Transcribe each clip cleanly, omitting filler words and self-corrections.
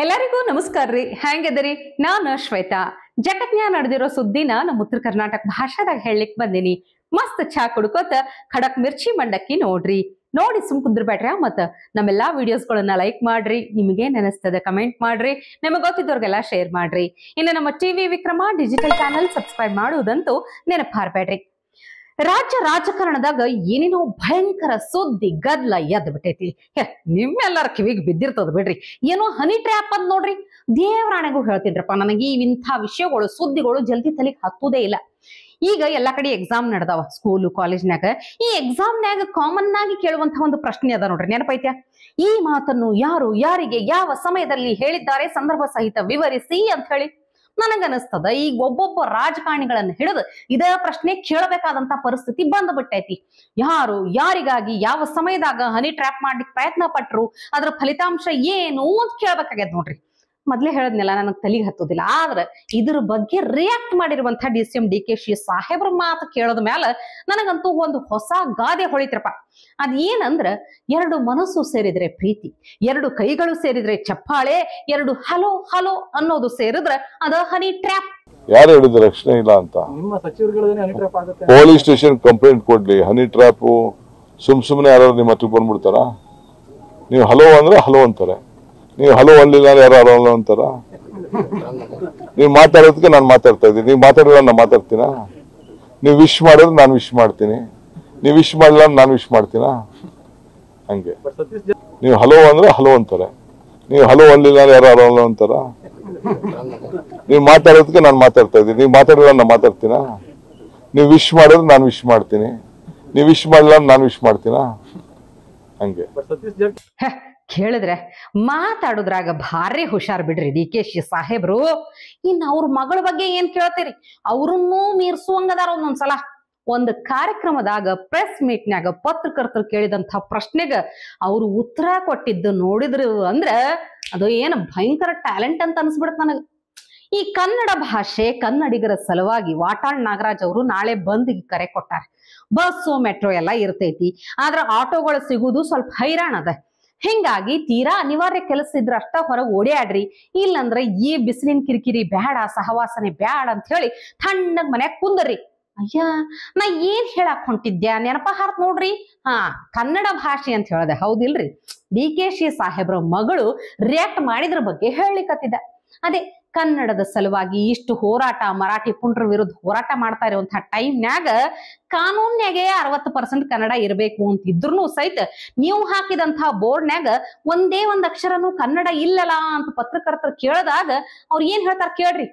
ಎಲ್ಲರಿಗೂ ನಮಸ್ಕಾರ ರೀ. ಹೆಂಗಿದ್ದೀರಿ? ನಾನು ಶ್ವೇತಾ. ಜಗತ್ನ್ಯಾಗ ನಡೆದಿರೋ ಸುದ್ದಿನ ನಮ್ಮ ಉತ್ತರ ಕರ್ನಾಟಕ ಭಾಷಾದಾಗ ಹೇಳಲಿಕ್ಕೆ ಬಂದಿನಿ. ಮಸ್ತ್ ಚಾ ಕುಡ್ಕೋತ ಖಡಕ್ ಮಿರ್ಚಿ ಮಂಡಕ್ಕಿ ನೋಡ್ರಿ. ನೋಡಿ ಸುಮ್ ಕುಂದ್ರಬೇಡ್ರಿ. ಮತ್ತ ನಮ್ಮೆಲ್ಲಾ ವಿಡಿಯೋಸ್ಗಳನ್ನ ಲೈಕ್ ಮಾಡ್ರಿ. ನಿಮಗೇನ್ ಅನಿಸ್ತದ ಕಮೆಂಟ್ ಮಾಡ್ರಿ. ನಿಮಗೆ ಗೊತ್ತಿದ್ದವ್ರಿಗೆಲ್ಲ ಶೇರ್ ಮಾಡ್ರಿ. ಇನ್ನು ನಮ್ಮ TV Vikrama digital channel subscribe ಮಾಡುವುದಂತೂ ನೆನಪಾರ್ಬೇಡ್ರಿ. ರಾಜ್ಯ ರಾಜಕಾರಣದಾಗ ಏನೇನೋ ಭಯಂಕರ ಸುದ್ದಿ ಗದ್ಲ ಎದ್ ಬಿಟ್ಟೈತಿ. ನಿಮ್ಮೆಲ್ಲರ ಕಿವಿಗೆ ಬಿದ್ದಿರ್ತದ ಬಿಡ್ರಿ. ಏನೋ ಹನಿ ಟ್ರ್ಯಾಪ್ ಅದ್ ನೋಡ್ರಿ. ದೇವರಾಣೆಗೂ ಹೇಳ್ತಿದ್ರಪ್ಪ, ನನಗೆ ಇಂಥ ವಿಷಯಗಳು ಸುದ್ದಿಗಳು ಜಲ್ದಿ ತಲೆಗೆ ಹತ್ತುದೇ ಇಲ್ಲ. ಈಗ ಎಲ್ಲಾ ಕಡೆ ಎಕ್ಸಾಮ್ ನಡೆದಾವ, ಸ್ಕೂಲು ಕಾಲೇಜ್ನಾಗ. ಈ ಎಕ್ಸಾಮ್ನಾಗ ಕಾಮನ್ ಆಗಿ ಕೇಳುವಂತ ಒಂದು ಪ್ರಶ್ನೆ ಅದ ನೋಡ್ರಿ, ನೆನಪೈತ್ಯಾ? ಈ ಮಾತನ್ನು ಯಾರು ಯಾರಿಗೆ ಯಾವ ಸಮಯದಲ್ಲಿ ಹೇಳಿದ್ದಾರೆ ಸಂದರ್ಭ ಸಹಿತ ವಿವರಿಸಿ ಅಂತ ಹೇಳಿ. ನನಗನಿಸ್ತದ ಈಗ ಒಬ್ಬೊಬ್ಬ ರಾಜಕಾರಣಿಗಳನ್ನ ಹಿಡಿದು ಇದೇ ಪ್ರಶ್ನೆ ಕೇಳಬೇಕಾದಂತ ಪರಿಸ್ಥಿತಿ ಬಂದ್ಬಿಟ್ಟೈತಿ. ಯಾರು ಯಾರಿಗಾಗಿ ಯಾವ ಸಮಯದಾಗ ಹನಿ ಟ್ರ್ಯಾಪ್ ಮಾಡ್ಲಿಕ್ಕೆ ಪ್ರಯತ್ನ ಪಟ್ರು, ಅದ್ರ ಫಲಿತಾಂಶ ಏನು ಅಂತ ಕೇಳ್ಬೇಕಾಗ್ಯದ ನೋಡ್ರಿ. ಮೊದ್ಲೇ ಹೇಳದ್ನೆಲ್ಲ ನನಗ್ ತಲೆಗೆ ಹತ್ತೋದಿಲ್ಲ. ಆದ್ರೆ ಇದ್ರ ಬಗ್ಗೆ ರಿಯಾಕ್ಟ್ ಮಾಡಿರುವಂತ DCM DKC ಸಾಹೇಬ್ರ ಮಾತು ಕೇಳದ ಮ್ಯಾಲ ನನಗಂತೂ ಒಂದು ಹೊಸ ಗಾದೆ ಹೊಳಿತ್ರಪ್ಪ. ಅದ್ ಏನಂದ್ರ, ಎರಡು ಮನಸ್ಸು ಸೇರಿದ್ರೆ ಪ್ರೀತಿ, ಎರಡು ಕೈಗಳು ಸೇರಿದ್ರೆ ಚಪ್ಪಾಳೆ, ಎರಡು ಹಲೋ ಹಲೋ ಅನ್ನೋದು ಸೇರಿದ್ರೆ ಅದ ಹನಿ ಟ್ರ್ಯಾಪ್. ಯಾರು ಹೇಳಿದ್ರು ರಕ್ಷಣೆ ಇಲ್ಲ ಅಂತ? ನಿಮ್ಮ ಸಚಿವರುಗಳೇ ಹನಿ ಟ್ರ್ಯಾಪ್ ಆಗುತ್ತೆ. ಪೊಲೀಸ್ ಸ್ಟೇಷನ್ ಕಂಪ್ಲೇಂಟ್ ಕೊಡ್ಲಿ. ಹನಿ ಟ್ರ್ಯಾಪ್ ಸುಮ್ನೆ ಯಾರು ನಿಮ್ಮ ಹತ್ರ ಬಂದ್ಬಿಡ್ತಾರ? ನೀವು ಹಲೋ ಅಂದ್ರೆ ಹಲೋ ಅಂತಾರೆ, ನೀವು ಹಲೋ ಅಲ್ಲಿಲ್ಲ ಯಾರು ಹಲೋ ಅಂತಾರ? ನೀವು ಮಾತಾಡೋದಕ್ಕೆ ನಾನು ಮಾತಾಡ್ತಾ ಇದ್ದೀನಿ, ನೀವು ಮಾತಾಡಿಲ್ಲ ನಾನು ಮಾತಾಡ್ತೀನ? ನೀವು ವಿಶ್ ಮಾಡಿದ್ರೆ ನಾನು ವಿಶ್ ಮಾಡ್ತೀನಿ, ನೀವು ವಿಶ್ ಮಾಡಲ್ಲ ನಾನು ವಿಶ್ ಮಾಡ್ತೀನ? ಹಂಗೆ ನೀವು ಹಲೋ ಅಂದ್ರೆ ಹಲೋ ಅಂತಾರೆ, ನೀವು ಹಲೋ ಅಲ್ಲಿಲ್ಲ ಯಾರು ಹಲೋ ಅಂತಾರ? ನೀವು ಮಾತಾಡೋದಕ್ಕೆ ನಾನು ಮಾತಾಡ್ತಾ ಇದ್ದೀನಿ, ನೀವು ಮಾತಾಡಿಲ್ಲ ನಾನು ಮಾತಾಡ್ತೀನ? ನೀವು ವಿಶ್ ಮಾಡಿದ್ರೆ ನಾನು ವಿಶ್ ಮಾಡ್ತೀನಿ, ನೀವು ವಿಶ್ ಮಾಡಲ್ಲ ನಾನು ವಿಶ್ ಮಾಡ್ತೀನ? ಹಂಗೆ ಕೇಳಿದ್ರೆ ಮಾತಾಡುದ್ರಾಗ ಭಾರಿ ಹುಷಾರ್ ಬಿಡ್ರಿ DKC ಸಾಹೇಬ್ರು. ಇನ್ ಅವ್ರ ಮಗಳ ಬಗ್ಗೆ ಏನ್ ಕೇಳ್ತೀರಿ? ಅವ್ರನ್ನೂ ಮೀರ್ಸುವಂಗದಾರ. ಒಂದೊಂದ್ಸಲ ಒಂದು ಕಾರ್ಯಕ್ರಮದಾಗ ಪ್ರೆಸ್ ಮೀಟ್ನ್ಯಾಗ ಪತ್ರಕರ್ತರು ಕೇಳಿದಂತ ಪ್ರಶ್ನೆಗ ಅವ್ರು ಉತ್ತರ ಕೊಟ್ಟಿದ್ದು ನೋಡಿದ್ರು ಅಂದ್ರ ಅದು ಏನ್ ಭಯಂಕರ ಟ್ಯಾಲೆಂಟ್ ಅಂತ ಅನ್ಸ್ಬಿಡತ್ ನನಗ. ಈ ಕನ್ನಡ ಭಾಷೆ ಕನ್ನಡಿಗರ ಸಲುವಾಗಿ ವಾಟಾಳ್ ನಾಗರಾಜ್ ಅವರು ನಾಳೆ ಬಂದ್ಗೆ ಕರೆ ಕೊಟ್ಟಾರ. ಬಸ್ಸು ಮೆಟ್ರೋ ಎಲ್ಲ ಇರ್ತೈತಿ, ಆದ್ರ ಆಟೋಗಳು ಸಿಗುದು ಸ್ವಲ್ಪ ಹೈರಾಣ ಅದ. ಹಿಂಗಾಗಿ ತೀರಾ ಅನಿವಾರ್ಯ ಕೆಲಸ ಇದ್ರ ಅಷ್ಟ ಹೊರಗೆ ಓಡಾಡ್ರಿ. ಇಲ್ಲಂದ್ರ ಈ ಬಿಸಿಲಿನ ಕಿರಿಕಿರಿ ಬ್ಯಾಡ, ಸಹವಾಸನೆ ಬ್ಯಾಡ ಅಂತ ಹೇಳಿ ತಣ್ಣಗ್ ಮನ್ಯಾಗ ಕುಂದರ್ರಿ. ಅಯ್ಯ, ನಾ ಏನ್ ಹೇಳಾಕ್ ಹೊಂಟಿದ್ಯಾ? ನೆನಪ ಹಾರ್ತ್ ನೋಡ್ರಿ. ಕನ್ನಡ ಭಾಷೆ ಅಂತ ಹೇಳ್ದೆ, ಹೌದಿಲ್ರಿ? DKC ಸಾಹೇಬ್ರ ಮಗಳು ರಿಯಾಕ್ಟ್ ಮಾಡಿದ್ರ ಬಗ್ಗೆ ಹೇಳಿಕತ್ತಿದ್ದ. ಅದೇ ಕನ್ನಡದ ಸಲುವಾಗಿ ಇಷ್ಟು ಹೋರಾಟ, ಮರಾಠಿ ಪುಂಡ್ರ ವಿರುದ್ಧ ಹೋರಾಟ ಮಾಡ್ತಾ ಇರುವಂತಹ ಟೈಮ್ನ್ಯಾಗ ಕಾನೂನ್ಯಾಗೆ 60% ಕನ್ನಡ ಇರಬೇಕು ಅಂತ ಇದ್ರೂ ಸಹಿತ ನೀವು ಹಾಕಿದಂತಹ ಬೋರ್ಡ್ನ್ಯಾಗ ಒಂದೇ ಒಂದ್ ಅಕ್ಷರನು ಕನ್ನಡ ಇಲ್ಲಲ್ಲ ಅಂತ ಪತ್ರಕರ್ತರು ಕೇಳಿದಾಗ ಅವ್ರು ಏನ್ ಹೇಳ್ತಾರ ಕೇಳ್ರಿ.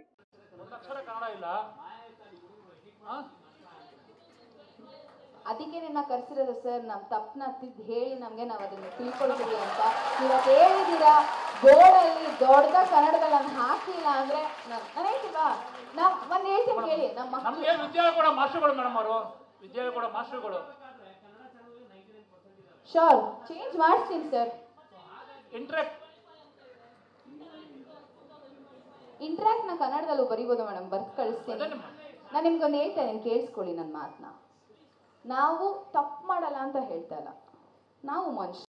ಅದಕ್ಕೆ ನಿನ್ನ ಕರ್ಸಿರೋದು ಸರ್, ನಮ್ ತಪ್ಪನ ತಿದ್ದು ಹೇಳಿ ನಮ್ಗೆ ನಾವ್ ಅದನ್ನ ತಿಳ್ಕೊಳ್ತೀವಿ ಅಂತ. ಇವತ್ತು ಹೇಳಿದೀರಾ ಬೋರ್ಡಲ್ಲಿ ದೊಡ್ಡದ ಕನ್ನಡದಲ್ಲಿ ನಾನು ಹಾಕಿಲ್ಲ ಅಂದ್ರೆ ಹೇಳ್ತೀವಾ? ನಾವ್ ಒಂದ್ ಹೇಳ್ತೀನಿ ಕೇಳಿ. ನಮ್ಗೆ ವಿದ್ಯಾಲಯ ಕೂಡ ಮಾಸ್ಟರ್ಗಳು ಮೇಡಮ್, ಅವರು ವಿದ್ಯಾಲಯ ಕೂಡ ಮಾಸ್ಟರ್ಗಳು. ಶೋರ್ ಚೇಂಜ್ ಮಾಡಿಸ್ತೀನಿ ಸರ್. ಇಂಟ್ರಾಕ್ಟ್ ನ ಕನ್ನಡದಲ್ಲೂ ಬರೀಬೋದು ಮೇಡಮ್, ಬರ್ತ್ ಕಳಿಸ್ತೀನಿ. ನಾನು ನಿಮ್ಗೊಂದು ಹೇಳ್ತಾ ಇದ್ದೀನಿ, ಕೇಳಿಸ್ಕೊಳ್ಳಿ ನನ್ನ ಮಾತನ್ನ. ನಾವು ತಪ್ಪು ಮಾಡಲ್ಲ ಅಂತ ಹೇಳ್ತಾ ಇಲ್ಲ, ನಾವು ಮನುಷ್ಯ.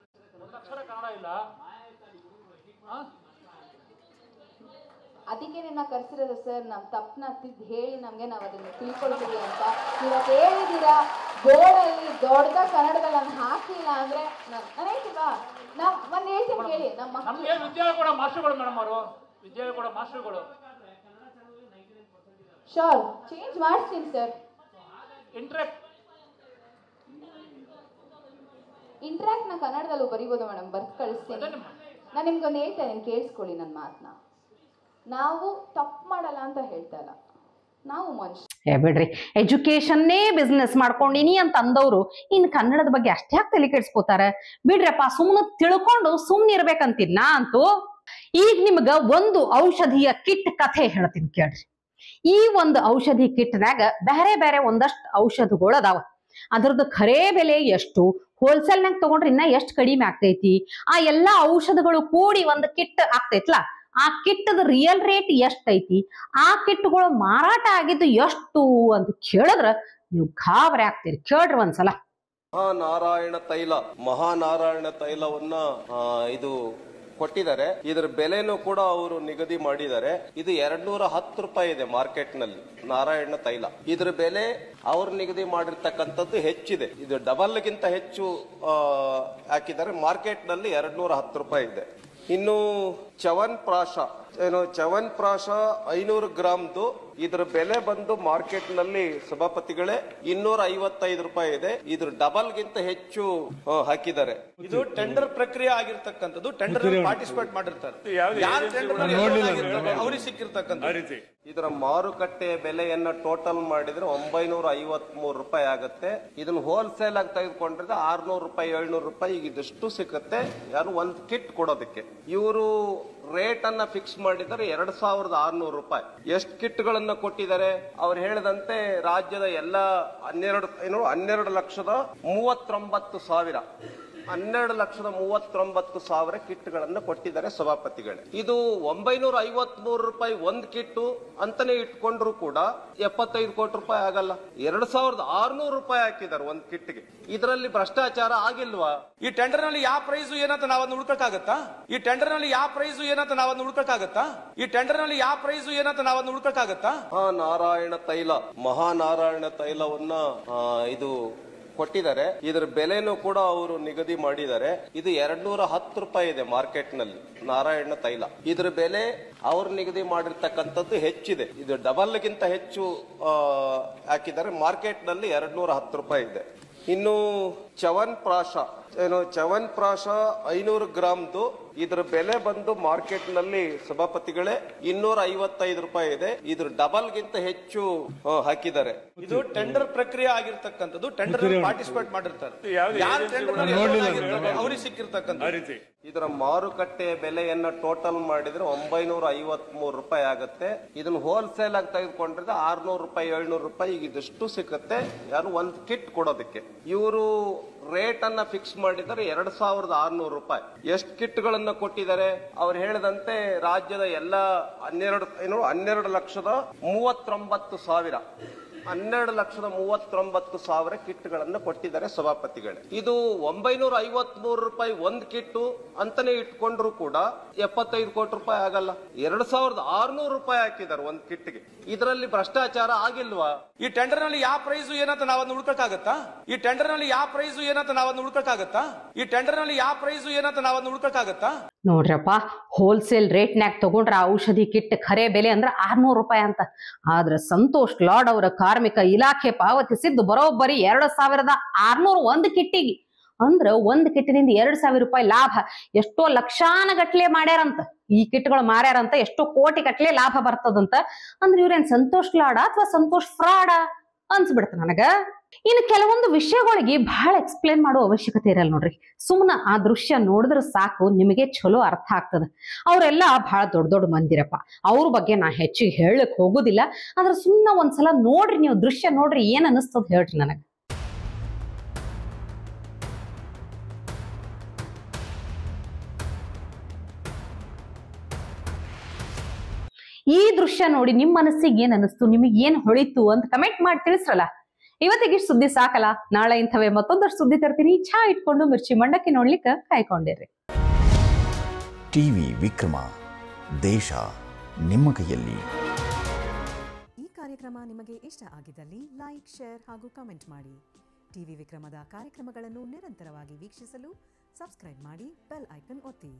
ಅದಕ್ಕೆ ನಿನ್ನ ಕರ್ಸಿರೋದು ಸರ್, ನಮ್ ತಪ್ಪನ ತಿದ್ದು ಹೇಳಿ ನಮ್ಗೆ ನಾವ್ ಅದನ್ನ ತಿಳ್ಕೊಳ್ತೀವಿ ಅಂತ. ಇವತ್ತು ಹೇಳಿದೀರಾ ಬೋರ್ಡಲ್ಲಿ ದೊಡ್ಡದ ಕನ್ನಡದಲ್ಲಿ ನಾನು ಹಾಕಿಲ್ಲ ಅಂದ್ರೆ ಹೇಳ್ತೀವಾ? ನಾವ್ ಒಂದ್ ಹೇಳ್ತೀನಿ ಕೇಳಿ. ನಮ್ಗೆ ವಿದ್ಯಾಲಯ ಕೂಡ ಮಾಸ್ಟರ್ಗಳು ಮೇಡಮ್, ಅವರು ವಿದ್ಯಾಲಯ ಕೂಡ ಮಾಸ್ಟರ್ಗಳು. ಶೋರ್ ಚೇಂಜ್ ಮಾಡಿಸ್ತೀನಿ ಸರ್. ಇಂಟ್ರಾಕ್ಟ್ ನ ಕನ್ನಡದಲ್ಲೂ ಬರೀಬೋದು ಮೇಡಮ್, ಬರ್ತ್ ಕಳಿಸ್ತೀನಿ. ನಾನು ನಿಮ್ಗೊಂದು ಹೇಳ್ತಾ ಇದ್ದೀನಿ, ಕೇಳಿಸ್ಕೊಳ್ಳಿ ನನ್ನ ಮಾತನ್ನ. ನಾವು ತಪ್ಪು ಮಾಡಲ್ಲ ಅಂತ ಹೇಳ್ತಾ ಇಲ್ಲ, ನಾವು ಮನುಷ್ಯ. ಬಿಡ್ರಿ, ಎಜುಕೇಶನ್ನೇ ಬಿಸ್ನೆಸ್ ಮಾಡ್ಕೊಂಡಿನಿ ಅಂತ ಅಂದವ್ರು ಇನ್ ಕನ್ನಡದ ಬಗ್ಗೆ ಅಷ್ಟೇ ಯಾಕೆ ತಲೆ ಕೆಡ್ಸ್ಕೋತಾರ? ಬಿಡ್ರಪ್ಪ, ಸುಮ್ನೆ ತಿಳ್ಕೊಂಡು ಸುಮ್ನೆ ಇರ್ಬೇಕಂತೀನಿ ನಾ ಅಂತೂ. ಈಗ ನಿಮ್ಗ ಒಂದು ಔಷಧಿಯ ಕಿಟ್ ಕಥೆ ಹೇಳ್ತೀನಿ ಕೇಳ್ರಿ. ಈ ಒಂದು ಔಷಧಿ ಕಿಟ್ನಾಗ ಬೇರೆ ಬೇರೆ ಒಂದಷ್ಟು ಔಷಧಗಳು ಅದಾವ. ಅದ್ರದ್ದು ಖರೇ ಬೆಲೆ ಎಷ್ಟು, ಹೋಲ್ಸೇಲ್ನಾಗ ತಗೊಂಡ್ರೆ ಇನ್ನ ಎಷ್ಟು ಕಡಿಮೆ ಆಗ್ತೈತಿ, ಆ ಎಲ್ಲಾ ಔಷಧಗಳು ಕೂಡಿ ಒಂದು ಕಿಟ್ ಆಗ್ತೈತ್ಲಾ, ಆ ಕಿಟ್ಟದ ರಿಯಲ್ ರೇಟ್ ಎಷ್ಟೈತಿ, ಆ ಕಿಟ್ಗಳು ಮಾರಾಟ ಆಗಿದ್ದು ಎಷ್ಟು ಅಂತ ಕೇಳಿದ್ರ ನೀವು ಗಾಬರಿ ಆಗ್ತೀರಿ. ಕೇಳ್ರಿ ಒಂದ್ಸಲ. ಮಹಾನಾರಾಯಣ ತೈಲ, ಮಹಾನಾರಾಯಣ ತೈಲವನ್ನ ಇದು ಕೊಟ್ಟಿದ್ದಾರೆ. ಇದರ ಬೆಲೆನೂ ಕೂಡ ಅವರು ನಿಗದಿ ಮಾಡಿದ್ದಾರೆ. ಇದು 210 ರೂಪಾಯಿ ಇದೆ ಮಾರ್ಕೆಟ್ ನಲ್ಲಿ ನಾರಾಯಣ ತೈಲ. ಇದರ ಬೆಲೆ ಅವರು ನಿಗದಿ ಮಾಡಿರ್ತಕ್ಕಂಥದ್ದು ಹೆಚ್ಚಿದೆ. ಇದು ಡಬಲ್ ಗಿಂತ ಹೆಚ್ಚು ಹಾಕಿದ್ದಾರೆ. ಮಾರ್ಕೆಟ್ ನಲ್ಲಿ 210 ರೂಪಾಯಿ ಇದೆ. ಇನ್ನು ಚವನ್ಪ್ರಾಶ 500 ಗ್ರಾಮ್ದು ಇದರ ಬೆಲೆ ಬಂದು ಮಾರ್ಕೆಟ್ ನಲ್ಲಿ ಸಭಾಪತಿಗಳೇ 255 ರೂಪಾಯಿ ಇದೆ. ಇದ್ರ ಡಬಲ್ ಗಿಂತ ಹೆಚ್ಚು ಹಾಕಿದ್ದಾರೆ. ಇದು ಟೆಂಡರ್ ಪ್ರಕ್ರಿಯೆ ಆಗಿರ್ತಕ್ಕಂಥದ್ದು. ಟೆಂಡರ್ ಪಾರ್ಟಿಸಿಪೇಟ್ ಮಾಡಿರ್ತಾರೆ, ಅವ್ರಿಗೆ ಸಿಕ್ಕಿರ್ತಕ್ಕಂಥ. ಇದರ ಮಾರುಕಟ್ಟೆ ಬೆಲೆಯನ್ನ ಟೋಟಲ್ ಮಾಡಿದ್ರೆ 953 ರೂಪಾಯಿ ಆಗುತ್ತೆ. ಇದನ್ನ ಹೋಲ್ಸೇಲ್ ಆಗಿ ತೆಗೆದುಕೊಂಡ್ರೆ 600 ರೂಪಾಯಿ 700 ರೂಪಾಯಿ ಈಗ ಇದಷ್ಟು ಸಿಕ್ಕತ್ತೆ. ಯಾರು ಒಂದು ಕಿಟ್ ಕೊಡೋದಕ್ಕೆ ಇವರು ರೇಟ್ ಅನ್ನ ಫಿಕ್ಸ್ ಮಾಡಿದ್ದಾರೆ 2600 ರೂಪಾಯಿ. ಎಷ್ಟು ಕಿಟ್ ಗಳನ್ನ ಕೊಟ್ಟಿದ್ದಾರೆ ಅವ್ರು ಹೇಳಿದಂತೆ ರಾಜ್ಯದ ಎಲ್ಲ 12,39,000 12,39,000 ಕಿಟ್ ಗಳನ್ನ ಕೊಟ್ಟಿದ್ದಾರೆ ಸಭಾಪತಿಗಳೇ. ಇದು 953 ರೂಪಾಯಿ ಒಂದು ಕಿಟ್ಟು ಅಂತಾನೆ ಇಟ್ಕೊಂಡ್ರು ಕೂಡ 75 ಕೋಟಿ ರೂಪಾಯಿ ಆಗಲ್ಲ. 2,600 ರೂಪಾಯಿ ಹಾಕಿದ್ದಾರೆ ಒಂದು ಕಿಟ್ಗೆ. ಇದರಲ್ಲಿ ಭ್ರಷ್ಟಾಚಾರ ಆಗಿಲ್ವಾ? ಈ ಟೆಂಡರ್ ನಲ್ಲಿ ಯಾವ ಪ್ರೈಸ್ ಏನಂತ ನಾವನ್ನ ಹುಡುಕಕ್ಕಾಗತ್ತಾ? ಈ ಟೆಂಡರ್ ನಲ್ಲಿ ಯಾವ ಪ್ರೈಸ್ ಏನಂತ ನಾವನ್ನ ಹುಡುಕಕ್ಕಾಗತ್ತಾ? ಈ ಟೆಂಡರ್ ನಲ್ಲಿ ಯಾವ ಪ್ರೈಸ್ ಏನಂತ ನಾವನ್ನ ಹುಡುಕಕ್ಕಾಗತ್ತಾ? ನಾರಾಯಣ ತೈಲ, ಮಹಾನಾರಾಯಣ ತೈಲವನ್ನ ಇದು ಕೊಟ್ಟಿದ್ದಾರೆ. ಇದರ ಬೆಲೆನೂ ಕೂಡ ಅವರು ನಿಗದಿ ಮಾಡಿದ್ದಾರೆ. ಇದು 210 ರೂಪಾಯಿ ಇದೆ ಮಾರ್ಕೆಟ್ ನಲ್ಲಿ ನಾರಾಯಣ ತೈಲ. ಇದರ ಬೆಲೆ ಅವರು ನಿಗದಿ ಮಾಡಿರ್ತಕ್ಕಂಥದ್ದು ಹೆಚ್ಚಿದೆ. ಇದು ಡಬಲ್ ಗಿಂತ ಹೆಚ್ಚು ಹಾಕಿದ್ದಾರೆ. ಮಾರ್ಕೆಟ್ ನಲ್ಲಿ 210 ರೂಪಾಯಿ ಇದೆ. ಇನ್ನು ಚವನ್ಪ್ರಾಶ 500 ಗ್ರಾಮ್ದು ಇದರ ಬೆಲೆ ಬಂದು ಮಾರ್ಕೆಟ್ ನಲ್ಲಿ ಸಭಾಪತಿಗಳೇ 255 ರೂಪಾಯಿ ಇದೆ. ಇದ್ರ ಡಬಲ್ ಗಿಂತ ಹೆಚ್ಚು ಹಾಕಿದ್ದಾರೆ. ಇದು ಟೆಂಡರ್ ಪ್ರಕ್ರಿಯೆ ಆಗಿರ್ತಕ್ಕಂಥದ್ದು. ಟೆಂಡರ್ ಪಾರ್ಟಿಸಿಪೇಟ್ ಮಾಡಿರ್ತಾರೆ, ಅವ್ರಿಗೆ ಸಿಕ್ಕಿರ್ತಕ್ಕಂಥ. ಇದರ ಮಾರುಕಟ್ಟೆ ಬೆಲೆಯನ್ನ ಟೋಟಲ್ ಮಾಡಿದ್ರೆ 953 ರೂಪಾಯಿ ಆಗುತ್ತೆ. ಇದನ್ನ ಹೋಲ್ಸೇಲ್ ಆಗಿ ತೆಗೆದುಕೊಂಡ್ರೆ 600 ರೂಪಾಯಿ 700 ರೂಪಾಯಿ ಈಗ ಇದಷ್ಟು ಸಿಕ್ಕತ್ತೆ. ಯಾರು ಒಂದು ಕಿಟ್ ಕೊಡೋದಕ್ಕೆ ಇವರು ರೇಟ್ ಅನ್ನ ಫಿಕ್ಸ್ ಮಾಡಿದ್ದಾರೆ 2,600 ರೂಪಾಯಿ. ಎಷ್ಟು ಕಿಟ್ ಗಳನ್ನ ಕೊಟ್ಟಿದ್ದಾರೆ ಅವ್ರು ಹೇಳಿದಂತೆ ರಾಜ್ಯದ ಎಲ್ಲ 12,39,000 ಕಿಟ್ ಗಳನ್ನ ಕೊಟ್ಟಿದ್ದಾರೆ ಸಭಾಪತಿಗಳೇ. ಇದು 953 ರೂಪಾಯಿ ಒಂದು ಕಿಟ್ಟು ಅಂತಾನೆ ಇಟ್ಕೊಂಡ್ರು ಕೂಡ 75 ಕೋಟಿ ರೂಪಾಯಿ ಆಗಲ್ಲ. 2,600 ರೂಪಾಯಿ ಹಾಕಿದ್ದಾರೆ ಒಂದು ಕಿಟ್ಗೆ. ಇದರಲ್ಲಿ ಭ್ರಷ್ಟಾಚಾರ ಆಗಿಲ್ವಾ? ಈ ಟೆಂಡರ್ ನಲ್ಲಿ ಯಾವ ಪ್ರೈಸ್ ಏನಂತ ನಾವನ್ನ ಹುಡುಕಕ್ಕಾಗತ್ತಾ? ಈ ಟೆಂಡರ್ ನಲ್ಲಿ ಯಾವ ಪ್ರೈಸ್ ಏನಂತ ನಾವನ್ನ ಹುಡುಕಕ್ಕಾಗತ್ತಾ? ಈ ಟೆಂಡರ್ ನಲ್ಲಿ ಯಾವ ಪ್ರೈಸ್ ಏನಂತ ನಾವನ್ನ ಹುಡುಕಕ್ಕಾಗತ್ತಾ? ನೋಡ್ರಪ್ಪ, ಹೋಲ್ಸೇಲ್ ರೇಟ್ನ್ಯಾಗ ತಗೊಂಡ್ರ ಔಷಧಿ ಕಿಟ್ ಖರೆ ಬೆಲೆ ಅಂದ್ರ 600 ರೂಪಾಯಿ ಅಂತ. ಆದ್ರ ಸಂತೋಷ್ ಲಾಡ್ ಅವರ ಕಾರ್ಮಿಕ ಇಲಾಖೆ ಪಾವತಿಸಿದ್ದು ಬರೋಬ್ಬರಿ 2,600 ಒಂದು ಕಿಟ್ಟಿಗೆ. ಅಂದ್ರ ಒಂದ್ ಕಿಟ್ಟಿನಿಂದ 2,000 ರೂಪಾಯಿ ಲಾಭ. ಎಷ್ಟೋ ಲಕ್ಷಾನ ಗಟ್ಲೆ ಮಾಡ್ಯಾರಂತ. ಈ ಕಿಟ್ಗಳು ಮಾರ್ಯಾರಂತ ಎಷ್ಟೋ ಕೋಟಿ ಗಟ್ಲೆ ಲಾಭ ಬರ್ತದಂತ. ಅಂದ್ರೆ ಇವ್ರೇನ್ ಸಂತೋಷ್ ಲಾಡ ಅಥವಾ ಸಂತೋಷ್ ಫ್ರಾಡ ಅನ್ಸ್ಬಿಡ್ತ ನನಗ. ಇನ್ನು ಕೆಲವೊಂದು ವಿಷಯಗಳಿಗೆ ಬಹಳ ಎಕ್ಸ್ಪ್ಲೇನ್ ಮಾಡೋ ಅವಶ್ಯಕತೆ ಇರಲ್ಲ ನೋಡ್ರಿ. ಸುಮ್ಮನ ಆ ದೃಶ್ಯ ನೋಡಿದ್ರೆ ಸಾಕು, ನಿಮಗೆ ಚಲೋ ಅರ್ಥ ಆಗ್ತದ. ಅವರೆಲ್ಲ ಬಹಳ ದೊಡ್ಡ ದೊಡ್ಡ ಮಂದಿರಪ್ಪ. ಅವ್ರ ಬಗ್ಗೆ ನಾ ಹೆಚ್ಚಿಗೆ ಹೇಳಕ್ ಹೋಗುದಿಲ್ಲ. ಆದ್ರೆ ಸುಮ್ಮನೆ ಒಂದ್ಸಲ ನೋಡ್ರಿ, ನೀವು ದೃಶ್ಯ ನೋಡ್ರಿ, ಏನ್ ಅನಿಸ್ತದ ಹೇಳ್ರಿ ನನಗ. ಈ ದೃಶ್ಯ ನೋಡಿ ನಿಮ್ ಮನಸ್ಸಿಗೆ ಏನ್ ಅನಿಸ್ತು, ನಿಮಗೆ ಏನ್ ಹೊಳಿತು ಅಂತ ಕಮೆಂಟ್ ಮಾಡಿ ತಿಳಿಸ್ರಲ್ಲ. ಇವತ್ತಿಗೆ ಇಷ್ಟು ಸುದ್ದಿ ಸಾಕಲ್ಲ. ನಾಳೆ ಇಂಥವೇ ಮತ್ತೊಂದಷ್ಟು ಸುದ್ದಿ ತರ್ತೀನಿ. ಚಾ ಇಟ್ಕೊಂಡು ಮಿರ್ಚಿ ಮಂಡಕ್ಕಿ ನೋಡ್ಲಿಕ್ಕೆ ಕಾಯ್ಕೊಂಡಿರ್ರಿ. ಟಿವಿ ವಿಕ್ರಮ, ದೇಶ ನಿಮ್ಮ ಕೈಯಲ್ಲಿ. ಈ ಕಾರ್ಯಕ್ರಮ ನಿಮಗೆ ಇಷ್ಟ ಆಗಿದ್ದಲ್ಲಿ ಲೈಕ್, ಶೇರ್ ಹಾಗೂ ಕಮೆಂಟ್ ಮಾಡಿ. ಟಿವಿ ವಿಕ್ರಮದ ಕಾರ್ಯಕ್ರಮಗಳನ್ನು ನಿರಂತರವಾಗಿ ವೀಕ್ಷಿಸಲು ಸಬ್ಸ್ಕ್ರೈಬ್ ಮಾಡಿ, ಬೆಲ್ ಐಕನ್ ಒತ್ತಿ.